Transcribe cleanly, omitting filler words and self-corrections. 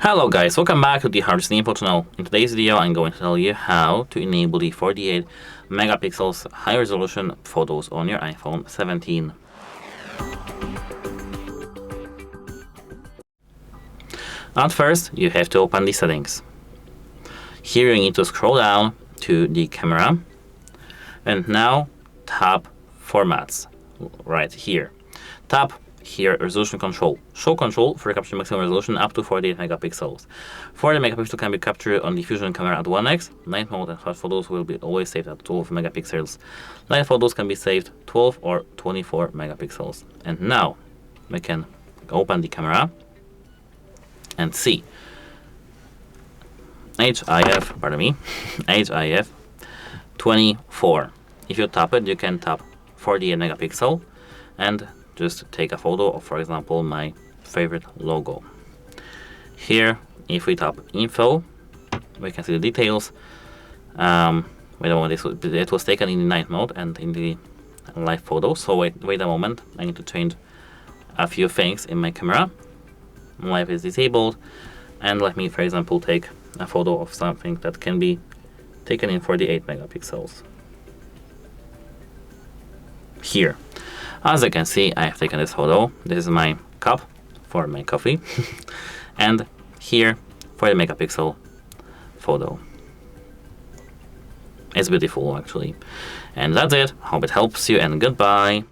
Hello guys, welcome back to the HardReset.Info channel. In today's video I'm going to tell you how to enable the 48 megapixels high resolution photos on your iPhone 17. At first you have to open the settings. Here you need to scroll down to the camera and now tap formats right here. Tap here resolution control. Show control for capture maximum resolution up to 48 megapixels. 40 megapixels can be captured on the Fusion camera at 1x. Night mode and flash photos will be always saved at 12 megapixels. Light photos can be saved 12 or 24 megapixels. And now we can open the camera and see HIF 24. If you tap it, you can tap 48 megapixel and just take a photo of, for example, my favorite logo. Here, if we tap info, we can see the details. Wait a moment, it was taken in the night mode and in the live photo. So wait a moment, I need to change a few things in my camera. Live is disabled, and let me, for example, take a photo of something that can be taken in 48 megapixels. Here, as you can see, I have taken this photo. This is my cup for my coffee. And here, 40 megapixel photo. It's beautiful, actually. And that's it. Hope it helps you, and goodbye.